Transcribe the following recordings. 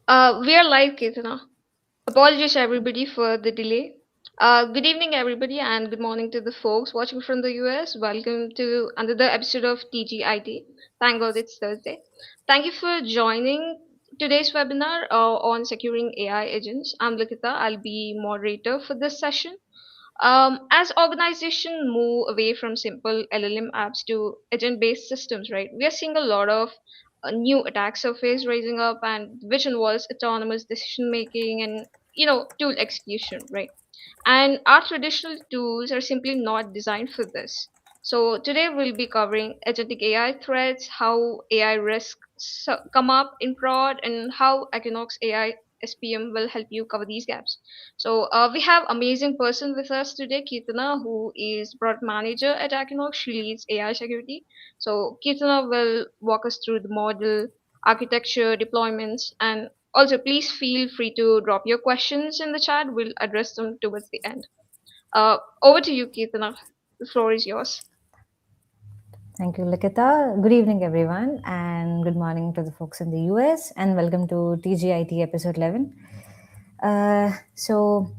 We are live, Keerthana. Apologies everybody for the delay. Good evening, everybody, and good morning to the folks watching from the US. Welcome to another episode of TGIT. Thank God it's Thursday. Thank you for joining today's webinar on securing AI agents. I'm Likhitha. I'll be moderator for this session. As organizations move away from simple LLM apps to agent-based systems, right, we are seeing a lot of new attack surface rising up, and which involves autonomous decision making and tool execution, right? And our traditional tools are simply not designed for this. So today we'll be covering agentic AI threats, how AI risks come up in prod, and how AccuKnox AI SPM will help you cover these gaps. So we have amazing person with us today, Keerthana, who is product manager at AccuKnox. She leads AI security. So Keerthana will walk us through the model, architecture, deployments, and also please feel free to drop your questions in the chat. We'll address them towards the end. Over to you, Keerthana. The floor is yours. Thank you, Likhitha. Good evening, everyone, and good morning to the folks in the US, and welcome to TGIT episode 11. So,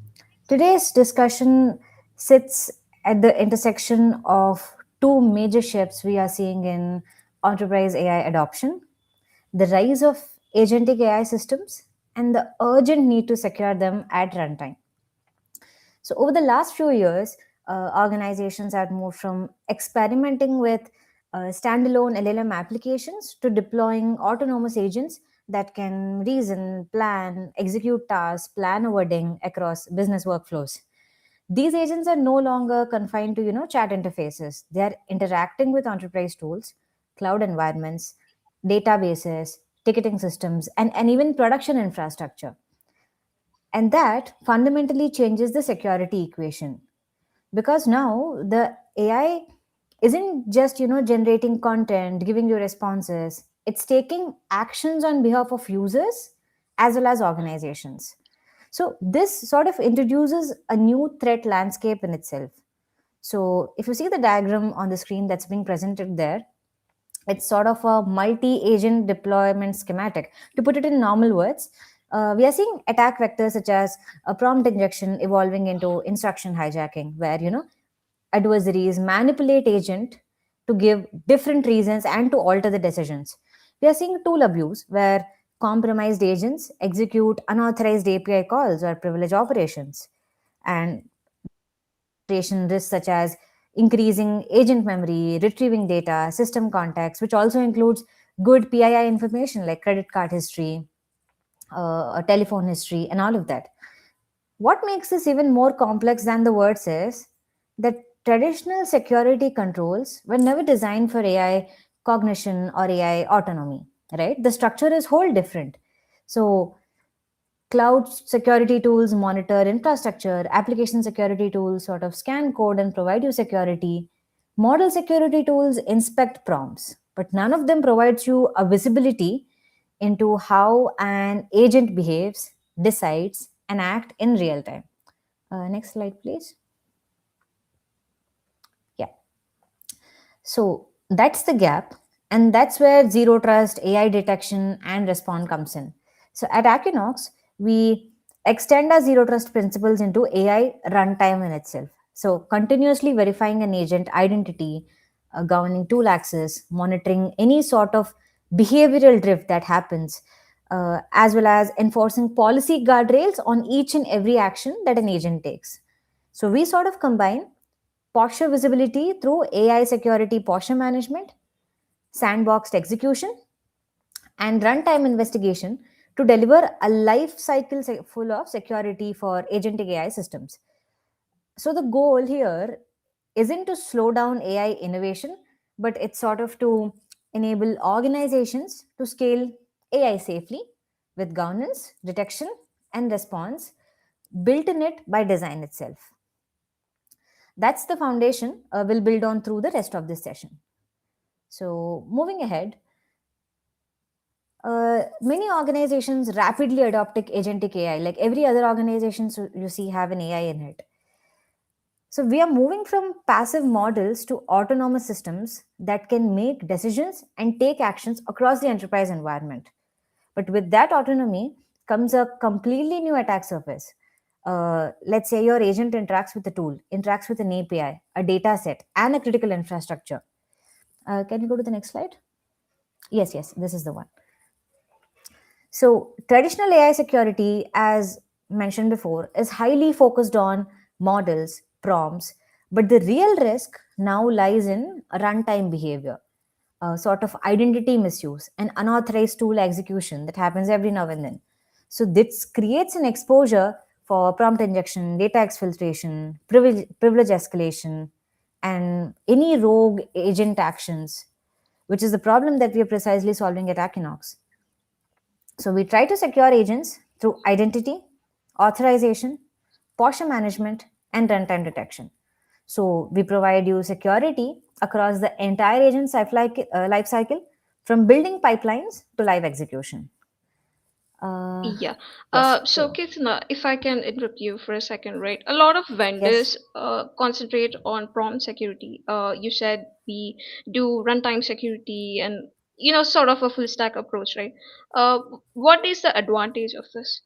today's discussion sits at the intersection of two major shifts we are seeing in enterprise AI adoption: the rise of agentic AI systems and the urgent need to secure them at runtime. So, over the last few years, organizations have moved from experimenting with standalone LLM applications to deploying autonomous agents that can reason, plan, execute tasks, plan a wedding across business workflows. These agents are no longer confined to chat interfaces. They are interacting with enterprise tools, cloud environments, databases, ticketing systems, and even production infrastructure. And that fundamentally changes the security equation, because now the AI isn't just generating content, giving you responses. It's taking actions on behalf of users as well as organizations. So this sort of introduces a new threat landscape in itself. So if you see the diagram on the screen that's being presented there, it's sort of a multi-agent deployment schematic. To put it in normal words, we are seeing attack vectors such as a prompt injection evolving into instruction hijacking, where adversaries manipulate agent to give different reasons and to alter the decisions. We are seeing tool abuse, where compromised agents execute unauthorized API calls or privilege operations, and operation risks such as increasing agent memory, retrieving data, system context, which also includes good PII information like credit card history, telephone history, and all of that. What makes this even more complex than the words is that traditional security controls were never designed for AI cognition or AI autonomy, right? The structure is whole different. So cloud security tools monitor infrastructure, application security tools sort of scan code and provide you security. Model security tools inspect prompts, but none of them provides you a visibility into how an agent behaves, decides, and act in real time. Next slide, please. Yeah. So that's the gap, and that's where zero trust, AI detection, and response comes in. So at AccuKnox, we extend our zero trust principles into AI runtime in itself. So continuously verifying an agent identity, governing tool access, monitoring any sort of behavioral drift that happens, as well as enforcing policy guardrails on each and every action that an agent takes. So we sort of combine posture visibility through AI security posture management, sandboxed execution, and runtime investigation to deliver a life cycle full of security for agentic AI systems. So the goal here isn't to slow down AI innovation, but it's sort of to enable organizations to scale AI safely with governance, detection, and response built in it by design itself. That's the foundation we'll build on through the rest of this session. So, moving ahead, many organizations rapidly adopting agentic AI, like every other organization you see have an AI in it. So, we are moving from passive models to autonomous systems that can make decisions and take actions across the enterprise environment. But with that autonomy comes a completely new attack surface. Let's say your agent interacts with a tool, interacts with an API, a data set, and a critical infrastructure. Can you go to the next slide? Yes, yes, this is the one. So, traditional AI security, as mentioned before, is highly focused on models, prompts, but the real risk now lies in runtime behavior, sort of identity misuse, and unauthorized tool execution that happens every now and then. So, this creates an exposure for prompt injection, data exfiltration, privilege escalation, and any rogue agent actions, which is the problem that we are precisely solving at AccuKnox. So we try to secure agents through identity, authorization, posture management, and runtime detection. So we provide you security across the entire agent life cycle, from building pipelines to live execution. Uh, Yeah. yes. So, So Keerthana, if I can interrupt you for a second, right? A lot of yes, vendors concentrate on prompt security. You said we do runtime security and, sort of a full stack approach, right? Uh, what is the advantage of this?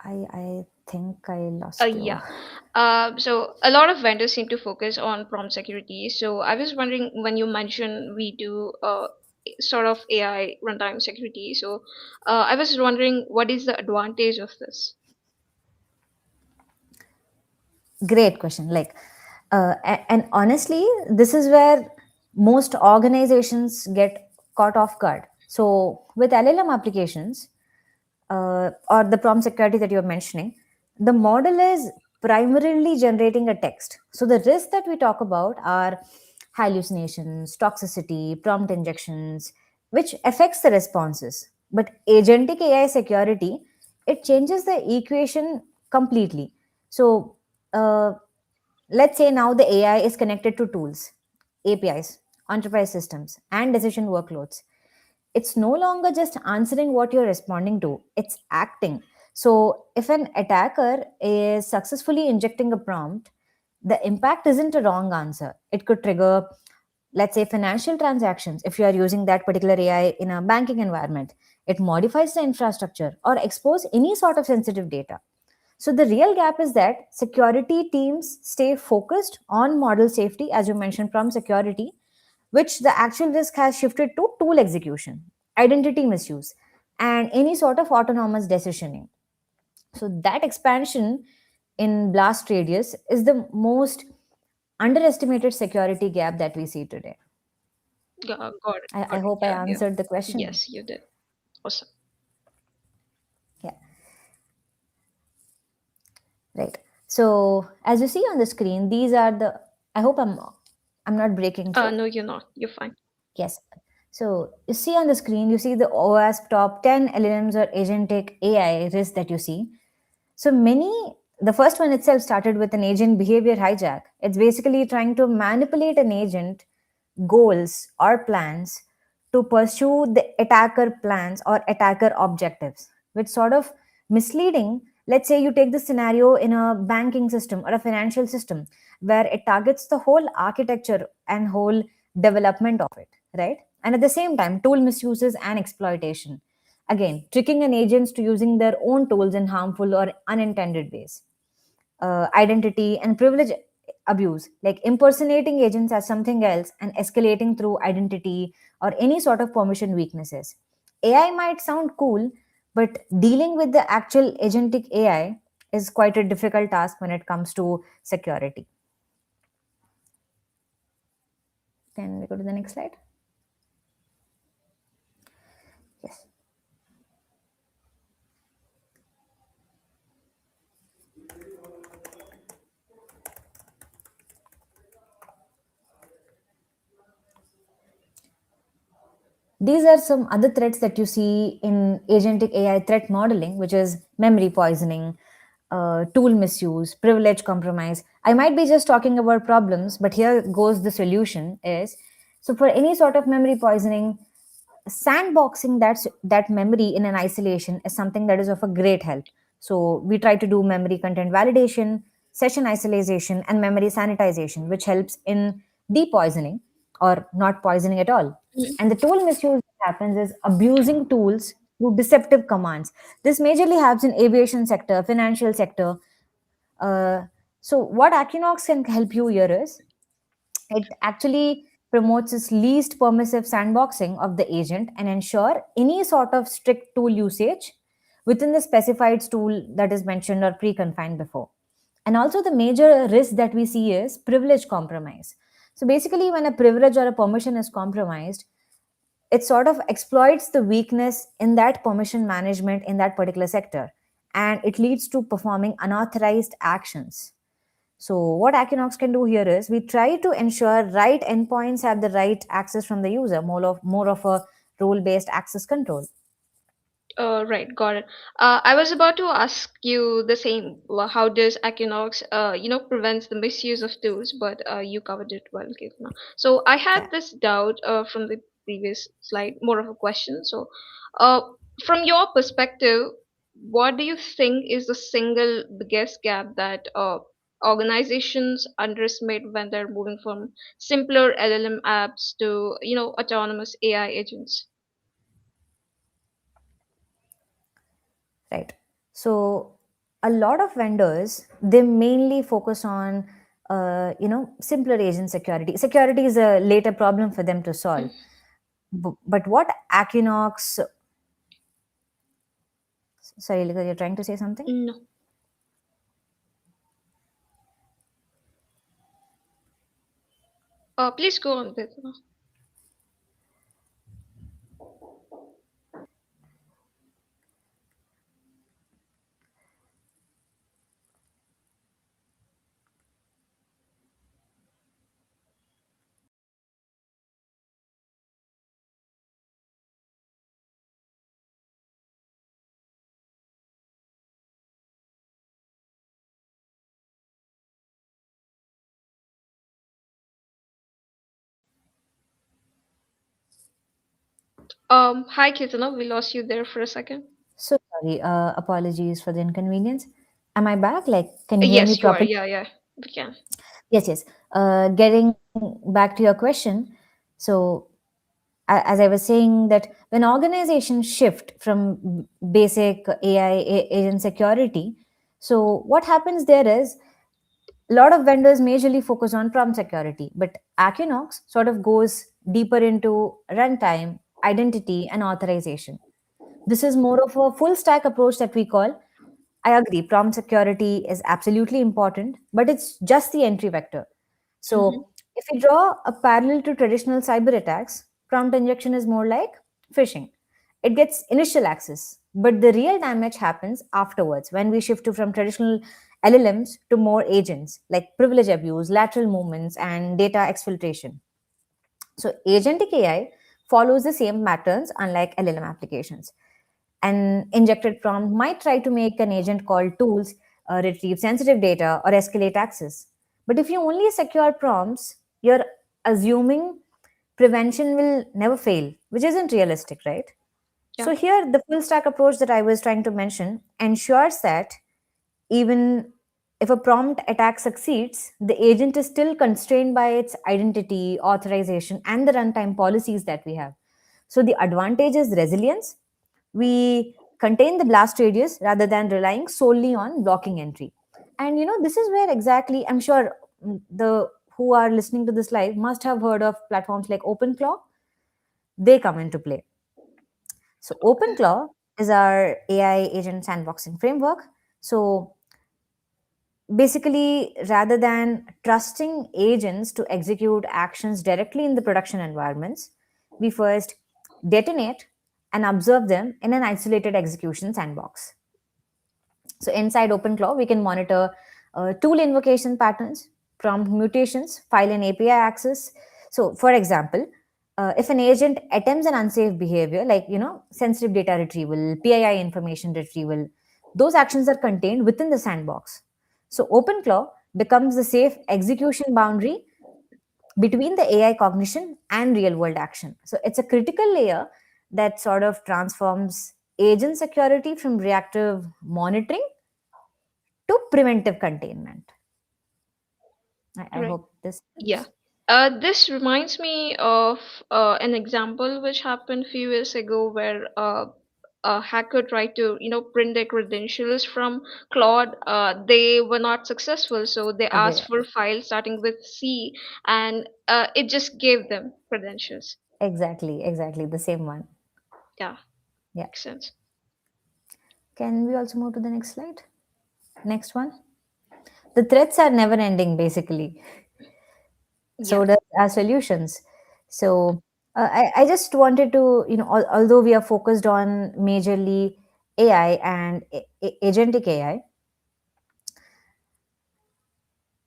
I think I lost you. Yeah. So a lot of vendors seem to focus on prompt security. So I was wondering when you mentioned we do sort of AI runtime security. So I was wondering what is the advantage of this? Great question. And honestly, this is where most organizations get caught off guard. So, with LLM applications, or the prompt security that you're mentioning, the model is primarily generating a text. So, the risks that we talk about are hallucinations, toxicity, prompt injections, which affects the responses. But agentic AI security, it changes the equation completely. So, uh, let's say now the AI is connected to tools, APIs, enterprise systems, and decision workloads. It's no longer just answering what you're responding to, it's acting. So, if an attacker is successfully injecting a prompt, the impact isn't a wrong answer. It could trigger, let's say, financial transactions if you are using that particular AI in a banking environment. It modifies the infrastructure or expose any sort of sensitive data. So the real gap is that security teams stay focused on model safety, as you mentioned, from security, which the actual risk has shifted to tool execution, identity misuse, and any sort of autonomous decisioning. So that expansion in blast radius is the most underestimated security gap that we see today. Got it. I Got it. hope I Yeah. Yeah. answered the question. Yes, you did. Awesome. Yeah, right. So as you see on the screen, these are the. I hope I'm not breaking through. No, you're not. You're fine. Yes. So you see on the screen, you see the OWASP top 10 LLMs or agentic AI risks that you see. So many, the first one itself started with an agent behavior hijack. It's basically trying to manipulate an agent goals or plans to pursue the attacker plans or attacker objectives, which sort of misleading. Let's say you take the scenario in a banking system or a financial system where it targets the whole architecture and whole development of it, right? And at the same time, tool misuses and exploitation. Again, tricking an agents to using their own tools in harmful or unintended ways. Identity and privilege abuse, like impersonating agents as something else and escalating through identity or any sort of permission weaknesses. AI might sound cool, but dealing with the actual agentic AI is quite a difficult task when it comes to security. Can we go to the next slide? Yes. These are some other threats that you see in agentic AI threat modeling, which is memory poisoning, tool misuse, privilege compromise. I might be just talking about problems, but here goes the solution is, so for any sort of memory poisoning, sandboxing that memory in an isolation is something that is of a great help. So we try to do memory content validation, session isolation, and memory sanitization, which helps in depoisoning or not poisoning at all. Mm. And the tool misuse that happens is abusing tools through deceptive commands. This majorly happens in aviation sector, financial sector. Uh, so what AccuKnox can help you here is it actually promotes its least permissive sandboxing of the agent and ensure any sort of strict tool usage within the specified tool that is mentioned or pre-confined before. And also the major risk that we see is privilege compromise. So basically when a privilege or a permission is compromised, it sort of exploits the weakness in that permission management in that particular sector, and it leads to performing unauthorized actions. So what AccuKnox can do here is we try to ensure right endpoints have the right access from the user, more of a role-based access control. Right, got it. I was about to ask you the same. How does Equinox, prevents the misuse of tools? But you covered it well, Keerthana. So I Yeah. had this doubt from the previous slide, more of a question. So, uh, from your perspective, what do you think is the single biggest gap that organizations underestimate when they're moving from simpler LLM apps to, autonomous AI agents? Right. So a lot of vendors they mainly focus on simpler agent security. Security is a later problem for them to solve. But what AccuKnox, sorry, Lika, you're trying to say something? No. Please go on, Keerthana. Hi, Keerthana. We lost you there for a second. So sorry. Apologies for the inconvenience. Am I back? Like, can you hear me Yes, you are. properly? Yeah, yeah. We can. Yes, yes. Getting back to your question. So, as I was saying, that when organizations shift from basic AI agent security, so what happens there is a lot of vendors majorly focus on prompt security, but AccuKnox sort of goes deeper into runtime, identity, and authorization. This is more of a full stack approach that we call. I agree, prompt security is absolutely important, but it's just the entry vector. Mm-hmm. So, if we draw a parallel to traditional cyber attacks, prompt injection is more like phishing. It gets initial access, but the real damage happens afterwards when we shift from traditional LLMs to more agents like privilege abuse, lateral movements, and data exfiltration. So, agentic AI follows the same patterns unlike LLM applications. An injected prompt might try to make an agent call tools, retrieve sensitive data, or escalate access. But if you only secure prompts, you're assuming prevention will never fail, which isn't realistic, right? Yeah. So, here the full stack approach that I was trying to mention ensures that even if a prompt attack succeeds, the agent is still constrained by its identity, authorization, and the runtime policies that we have. So the advantage is resilience. We contain the blast radius rather than relying solely on blocking entry. And this is where exactly I'm sure the who are listening to this live must have heard of platforms like OpenClaw. They come into play. So Okay. OpenClaw is our AI agent sandboxing framework. So basically, rather than trusting agents to execute actions directly in the production environments, we first detonate and observe them in an isolated execution sandbox. So inside OpenClaw, we can monitor tool invocation patterns, prompt mutations, file and API access. So, for example, if an agent attempts an unsafe behavior like sensitive data retrieval, PII information retrieval, those actions are contained within the sandbox. So, OpenClaw becomes the safe execution boundary between the AI cognition and real world action. So it's a critical layer that sort of transforms agent security from reactive monitoring to preventive containment. I Right. hope this Yeah. helps. This reminds me of an example which happened a few years ago where a hacker tried to, print their credentials from Claude. They were not successful, so they Okay, asked for files starting with C, and it just gave them credentials. exactly, the same one. Yeah, Yeah. makes sense. Can we also move to the next slide? Next one. The threats are never ending, basically. Yeah. So does our solutions. So I just wanted to, although we are focused on majorly AI and agentic AI,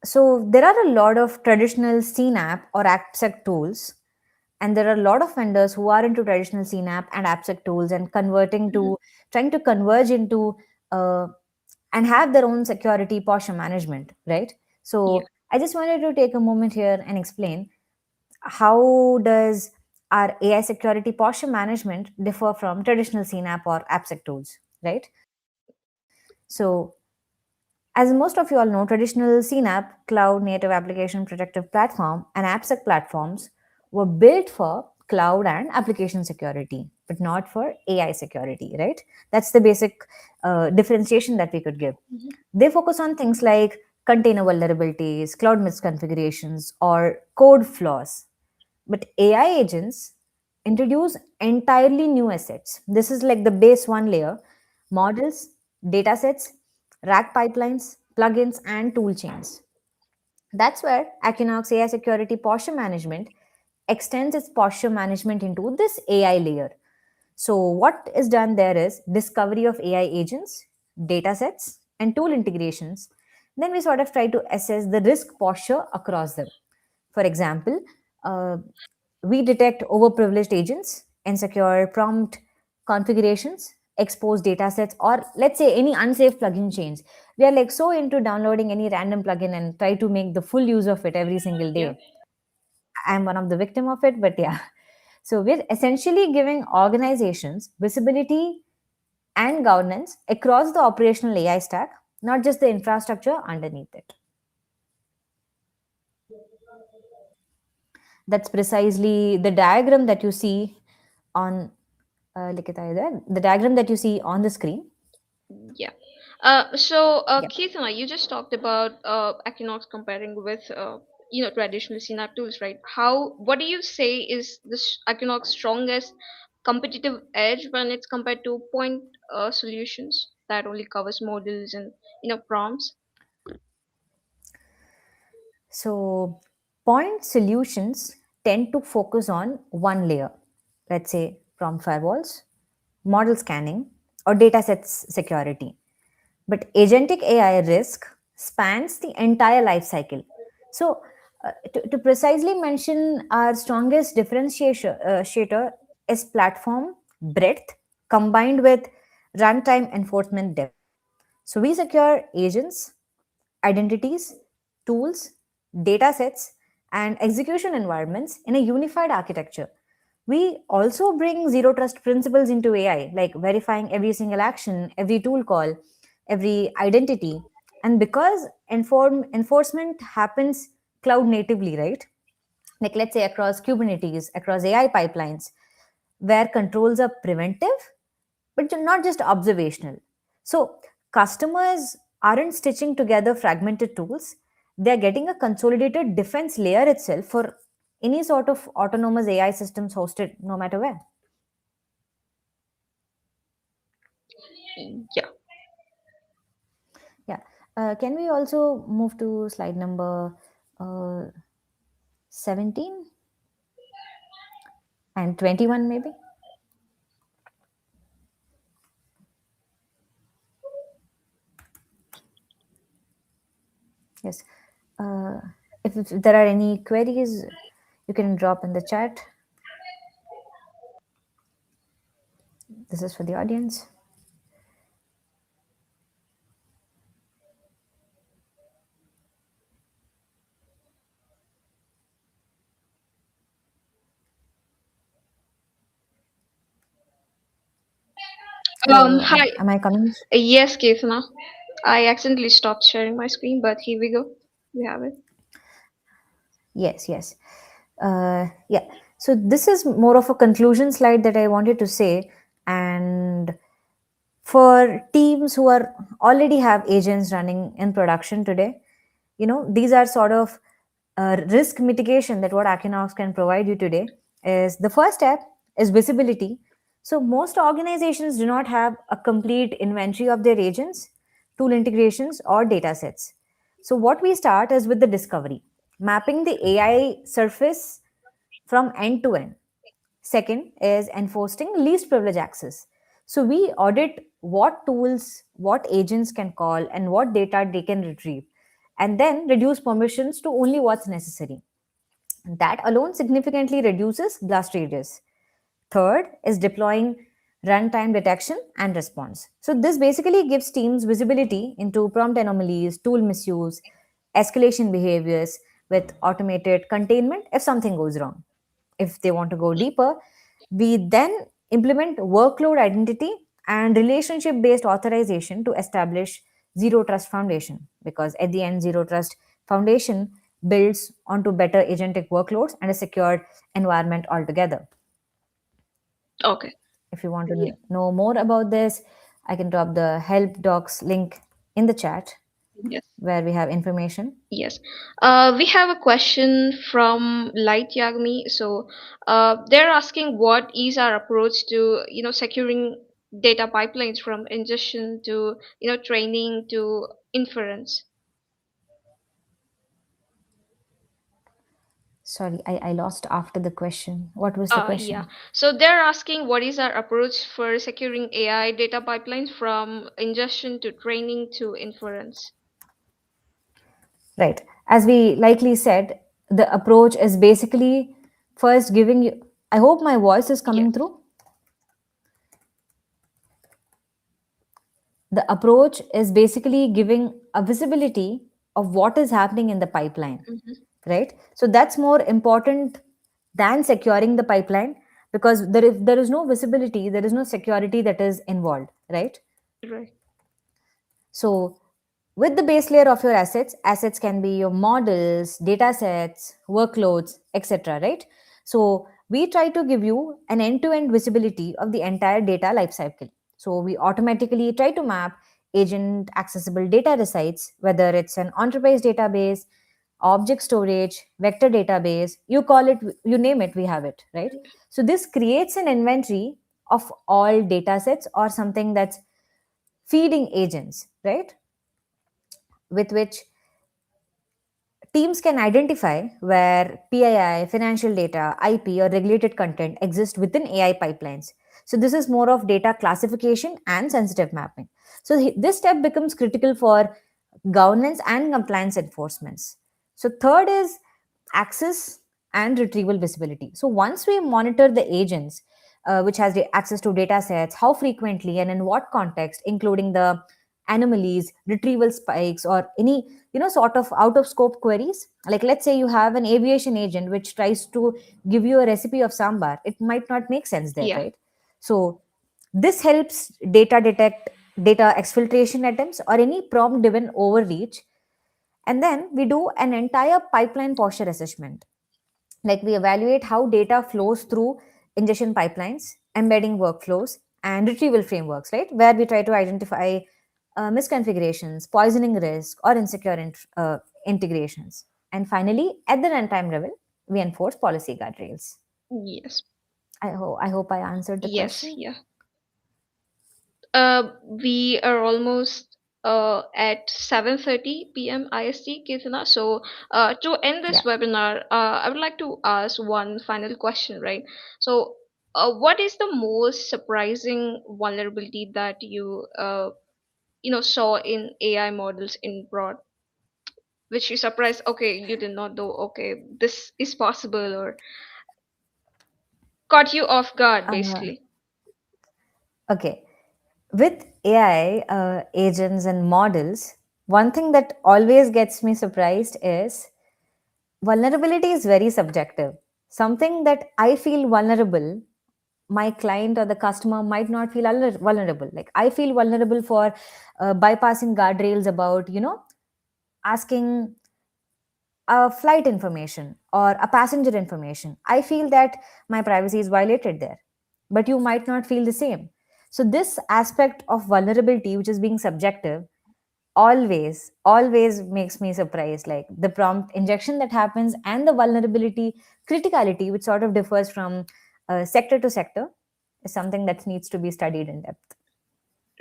so there are a lot of traditional CNAP or AppSec tools, and there are a lot of vendors who are into traditional CNAP and AppSec tools and converting Mhm. to trying to converge into uh, and have their own security posture management, right? Yeah. So I just wanted to take a moment here and explain how does our AI security posture management differ from traditional CNAP or AppSec tools, right? So as most of you all know, traditional CNAP, Cloud Native Application Protective Platform, and AppSec platforms were built for cloud and application security, but not for AI security, right? That's the basic differentiation that we could give. Mhm. They focus on things like container vulnerabilities, cloud misconfigurations, or code flaws. But AI agents introduce entirely new assets. This is like the base one layer: models, datasets, rack pipelines, plugins, and tool chains. That's where AccuKnox AI Security Posture Management extends its posture management into this AI layer. So, what is done there is discovery of AI agents, datasets, and tool integrations. Then we sort of try to assess the risk posture across them. For example, uh, we detect overprivileged agents, insecure prompt configurations, exposed datasets, or let's say any unsafe plugin chains. We are like so into downloading any random plugin and try to make the full use of it every single Yeah. day. I'm one of the victim of it, but yeah. So we're essentially giving organizations visibility and governance across the operational AI stack, not just the infrastructure underneath it. That's precisely the diagram that you see on Likhitha, is there? The diagram that you see on the screen. Yeah. So, Yep. Keerthana, you just talked about Equinox comparing with traditional CNAP tools, right? What do you say is this Equinox strongest competitive edge when it's compared to point solutions that only covers models and prompts? So, point solutions tend to focus on one layer, let's say prompt firewalls, model scanning, or datasets security. But agentic AI risk spans the entire life cycle. So, to precisely mention our strongest differentiator is platform breadth combined with runtime enforcement depth. So, we secure agents, identities, tools, datasets, and execution environments in a unified architecture. We also bring zero trust principles into AI, like verifying every single action, every tool call, every identity. And because enforcement happens cloud natively, right? Like let's say across Kubernetes, across AI pipelines, where controls are preventive but not just observational. So customers aren't stitching together fragmented tools, they're getting a consolidated defense layer itself for any sort of autonomous AI systems hosted no matter where. Yeah. Yeah. Can we also move to slide number uh, 17 and 21 maybe? Yes. Uh, if there are any queries, you can drop in the chat. This is for the audience. Hi. Am I coming? Yes, Keerthana. I accidentally stopped sharing my screen, but here we go. We have it. Yes, yes. Yeah. So this is more of a conclusion slide that I wanted to say. And for teams who are already have agents running in production today, these are sort of risk mitigation that what AccuKnox can provide you today. Is the first step is visibility. So most organizations do not have a complete inventory of their agents, tool integrations, or data sets. So what we start is with the discovery, mapping the AI surface from end to end. Second is enforcing least privilege access. So we audit what tools, what agents can call, and what data they can retrieve, and then reduce permissions to only what's necessary. That alone significantly reduces blast radius. Third is deploying runtime detection and response. So this basically gives teams visibility into prompt anomalies, tool misuse, escalation behaviors with automated containment if something goes wrong. If they want to go deeper, we then implement workload identity and relationship based authorization to establish zero trust foundation, because at the end zero trust foundation builds onto better agentic workloads and a secured environment altogether. Okay. If you want to know more about this, I can drop the help docs link in the chat Yes. where we have information. Yes. We have a question from Light Yagmi. So, they're asking what is our approach to, securing data pipelines from ingestion to, training to inference. Sorry, I lost after the question. What was the Yeah. question? So they're asking what is our approach for securing AI data pipelines from ingestion to training to inference. Right. As we likely said, the approach is basically first giving you. I hope my voice is coming Yes. through. The approach is basically giving a visibility of what is happening in the pipeline, Hmm. right? So that's more important than securing the pipeline, because there is no visibility, there is no security that is involved, right? Right. So, with the base layer of your assets can be your models, data sets, workloads, etc. Right? So, we try to give you an end to end visibility of the entire data lifecycle. So, we automatically try to map agent accessible data resides, whether it's an enterprise database, object storage, vector database, you call it, you name it, we have it, right? So, this creates an inventory of all data sets or something that's feeding agents, right? With which teams can identify where PII, financial data, IP, or regulated content exist within AI pipelines. So, this is more of data classification and sensitive mapping. So, this step becomes critical for governance and compliance enforcements. So, third is access and retrieval visibility. So, once we monitor the agents, which has the access to data sets, how frequently and in what context, including the anomalies, retrieval spikes, or any sort of out of scope queries. Like, let's say you have an aviation agent which tries to give you a recipe of sambar, it might not make sense there, Yeah. right? So this helps data detect data exfiltration attempts or any prompt driven overreach. And then we do an entire pipeline posture assessment. Like, we evaluate how data flows through ingestion pipelines, embedding workflows, and retrieval frameworks, right? Where we try to identify misconfigurations, poisoning risk, or insecure integrations. And finally, at the runtime level, we enforce policy guardrails. Yes. I hope I answered the Yes. question. Yeah. We are almost at 7:30 p.m. IST, Keerthana. So, to end this Yeah. webinar, I would like to ask one final question, right? So, what is the most surprising vulnerability that you saw in AI models in broad, which you surprised? Okay, you did not know. Okay, this is possible, or caught you off guard, Uh, basically. okay. With AI agents and models, one thing that always gets me surprised is vulnerability is very subjective. Something that I feel vulnerable, my client or the customer might not feel vulnerable. Like, I feel vulnerable for bypassing guardrails about, asking a flight information or a passenger information, I feel that my privacy is violated there. But you might not feel the same. So, this aspect of vulnerability, which is being subjective, always makes me surprised. Like the prompt injection that happens and the vulnerability criticality, which sort of differs from sector to sector, is something that needs to be studied in depth.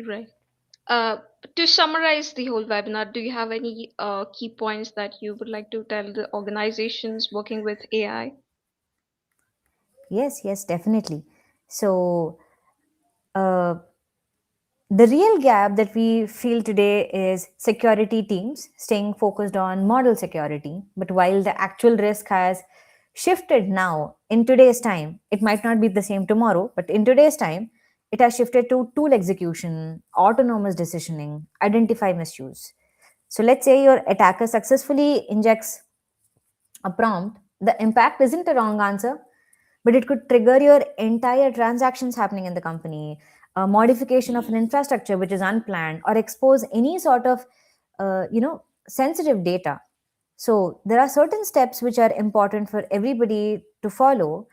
Right. Uh, to summarize the whole webinar, do you have any key points that you would like to tell the organizations working with AI? Yes, definitely. So, uh, the real gap that we feel today is security teams staying focused on model security. But while the actual risk has shifted now in today's time, it might not be the same tomorrow, but in today's time, it has shifted to tool execution, autonomous decisioning, identify misuse. So let's say your attacker successfully injects a prompt, the impact isn't a wrong answer, but it could trigger your entire transactions happening in the company, a modification of an infrastructure which is unplanned, or expose any sort of sensitive data. So there are certain steps which are important for everybody to follow,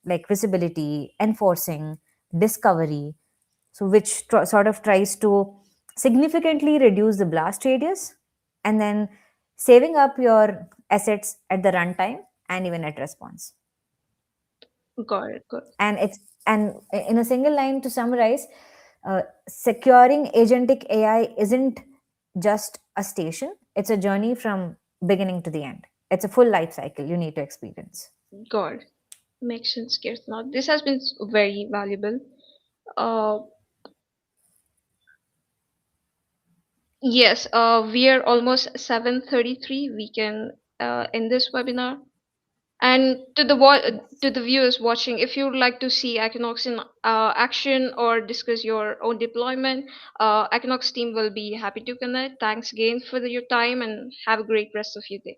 like visibility, enforcing, discovery, so which sort of tries to significantly reduce the blast radius, and then saving up your assets at the runtime and even at response. Got it. Good. And in a single line to summarize, securing agentic AI isn't just a station, it's a journey from beginning to the end. It's a full life cycle you need to experience. Got it. Makes sense, Keerthana. This has been very valuable. Uh, yes, we are almost 7:33. We can end this webinar. And to the viewers watching, if you would like to see AccuKnox in action or discuss your own deployment, AccuKnox team will be happy to connect. Thanks again for your time and have a great rest of your day.